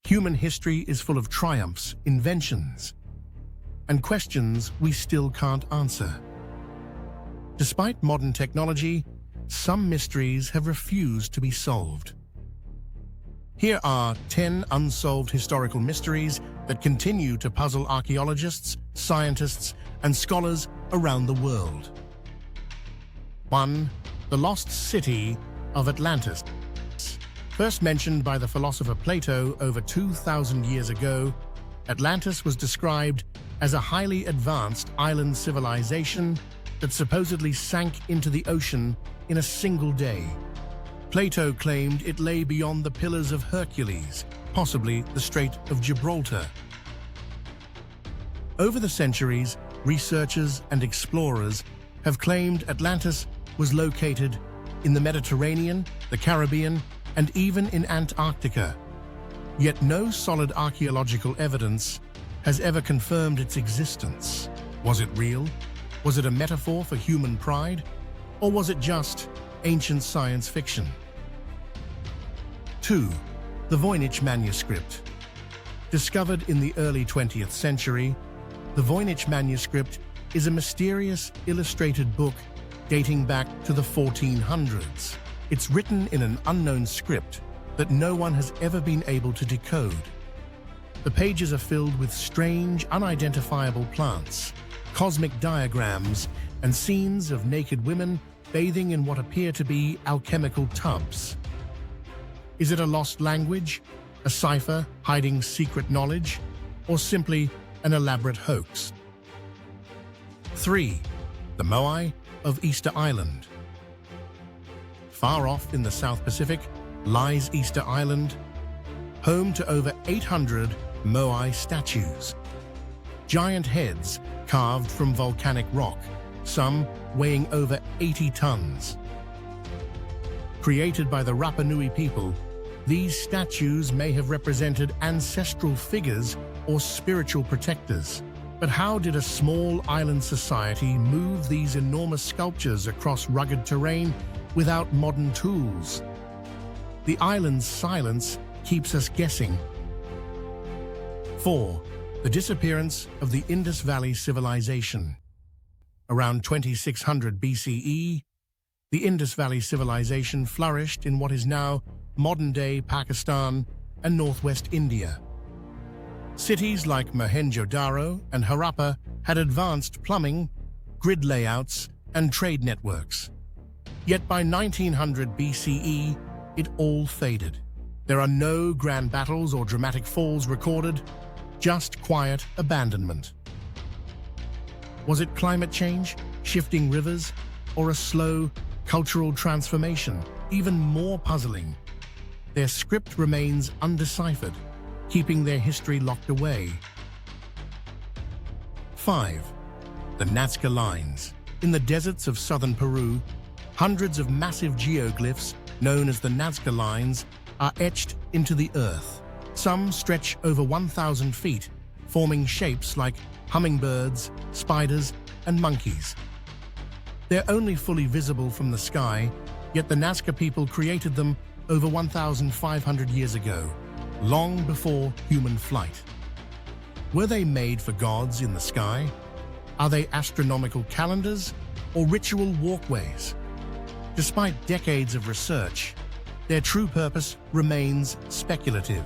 Human history is full of triumphs, inventions, and questions we still can't answer. Despite modern technology, some mysteries have refused to be solved. Here are 10 unsolved historical mysteries that continue to puzzle archaeologists, scientists, and scholars around the world. 1. The lost city of Atlantis. First mentioned by the philosopher Plato over 2,000 years ago, Atlantis was described as a highly advanced island civilization that supposedly sank into the ocean in a single day. Plato claimed it lay beyond the Pillars of Hercules, possibly the Strait of Gibraltar. Over the centuries, researchers and explorers have claimed Atlantis was located in the Mediterranean, the Caribbean, and even in Antarctica. Yet no solid archaeological evidence has ever confirmed its existence. Was it real? Was it a metaphor for human pride? Or was it just ancient science fiction? 2. The Voynich Manuscript. Discovered in the early 20th century, the Voynich Manuscript is a mysterious illustrated book dating back to the 1400s. It's written in an unknown script that no one has ever been able to decode. The pages are filled with strange, unidentifiable plants, cosmic diagrams, and scenes of naked women bathing in what appear to be alchemical tubs. Is it a lost language, a cipher hiding secret knowledge, or simply an elaborate hoax? 3. The Moai of Easter Island. Far off in the South Pacific lies Easter Island, home to over 800 Moai statues. Giant heads carved from volcanic rock, some weighing over 80 tons. Created by the Rapa Nui people, these statues may have represented ancestral figures or spiritual protectors. But how did a small island society move these enormous sculptures across rugged terrain without modern tools? The island's silence keeps us guessing. 4. The disappearance of the Indus Valley Civilization. Around 2600 BCE, the Indus Valley Civilization flourished in what is now modern-day Pakistan and northwest India. Cities like Mohenjo-Daro and Harappa had advanced plumbing, grid layouts, and trade networks. Yet by 1900 BCE, it all faded. There are no grand battles or dramatic falls recorded, just quiet abandonment. Was it climate change, shifting rivers, or a slow cultural transformation? Even more puzzling, their script remains undeciphered, keeping their history locked away. 5. The Nazca Lines. In the deserts of southern Peru, hundreds of massive geoglyphs, known as the Nazca Lines, are etched into the earth. Some stretch over 1,000 feet, forming shapes like hummingbirds, spiders, and monkeys. They're only fully visible from the sky, yet the Nazca people created them over 1,500 years ago, long before human flight. Were they made for gods in the sky? Are they astronomical calendars or ritual walkways? Despite decades of research, their true purpose remains speculative.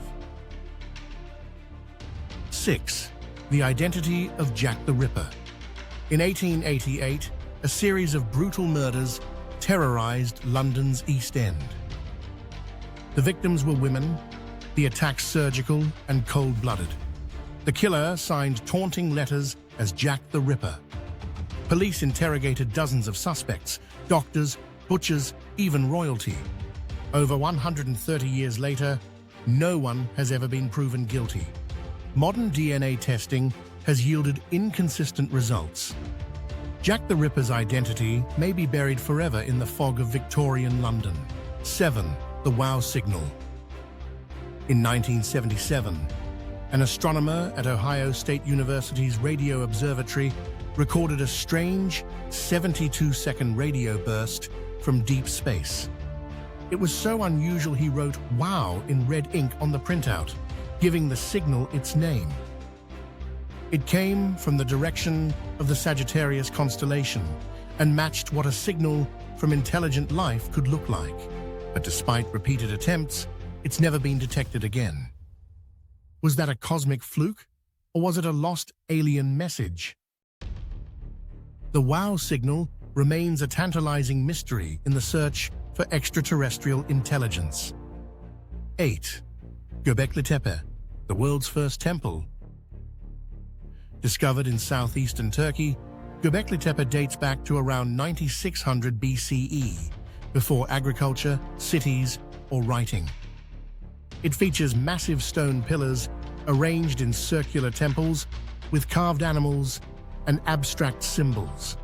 6. The identity of Jack the Ripper. In 1888, a series of brutal murders terrorized London's East End. The victims were women, the attacks surgical and cold-blooded. The killer signed taunting letters as Jack the Ripper. Police interrogated dozens of suspects, doctors, butchers, even royalty. Over 130 years later, no one has ever been proven guilty. Modern DNA testing has yielded inconsistent results. Jack the Ripper's identity may be buried forever in the fog of Victorian London. 7. The Wow Signal. In 1977, an astronomer at Ohio State University's Radio Observatory recorded a strange 72-second radio burst from deep space. It was so unusual he wrote "wow" in red ink on the printout. giving the signal its name. It came from the direction of the Sagittarius constellation and matched what a signal from intelligent life could look like. But despite repeated attempts, it's never been detected again. Was that a cosmic fluke, or was it a lost alien message? The WOW signal remains a tantalizing mystery in the search for extraterrestrial intelligence. 8. Göbekli Tepe, the world's first temple. Discovered in southeastern Turkey, Göbekli Tepe dates back to around 9600 BCE, before agriculture, cities, or writing. It features massive stone pillars arranged in circular temples with carved animals and abstract symbols.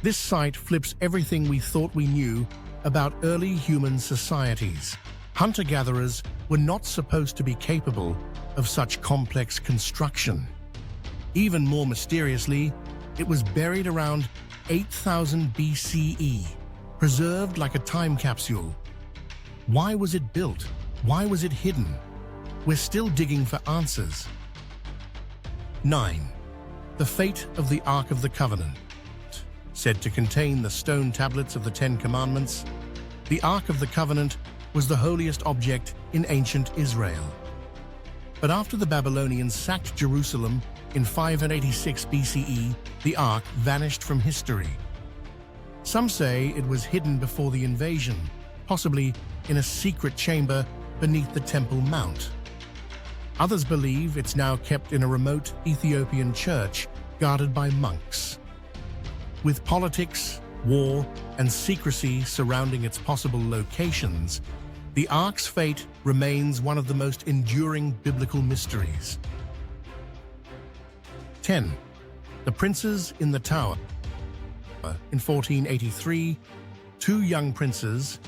This site flips everything we thought we knew about early human societies. Hunter-gatherers were not supposed to be capable of such complex construction. Even more mysteriously, it was buried around 8000 BCE, preserved like a time capsule. Why was it built? Why was it hidden? We're still digging for answers. 9. The fate of the Ark of the Covenant. Said to contain the stone tablets of the Ten Commandments, the Ark of the Covenant was the holiest object in ancient Israel. But after the Babylonians sacked Jerusalem in 586 BCE, the Ark vanished from history. Some say it was hidden before the invasion, possibly in a secret chamber beneath the Temple Mount. Others believe it's now kept in a remote Ethiopian church guarded by monks. With politics, war, and secrecy surrounding its possible locations, the Ark's fate remains one of the most enduring biblical mysteries. 10. The Princes in the Tower. In 1483, two young princes,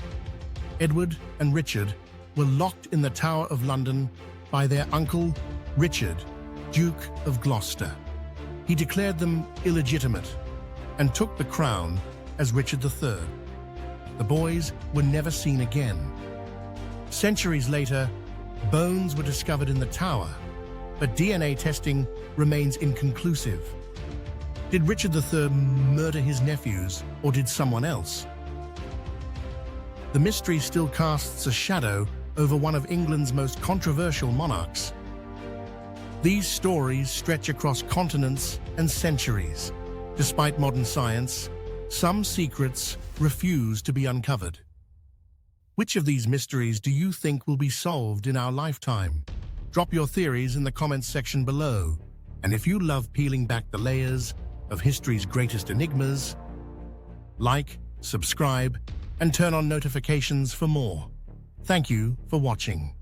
Edward and Richard, were locked in the Tower of London by their uncle, Richard, Duke of Gloucester. He declared them illegitimate and took the crown as Richard III. The boys were never seen again. Centuries later, bones were discovered in the tower, but DNA testing remains inconclusive. Did Richard III murder his nephews, or did someone else? The mystery still casts a shadow over one of England's most controversial monarchs. These stories stretch across continents and centuries. Despite modern science, some secrets refuse to be uncovered. Which of these mysteries do you think will be solved in our lifetime? Drop your theories in the comments section below. And if you love peeling back the layers of history's greatest enigmas, like, subscribe, and turn on notifications for more. Thank you for watching.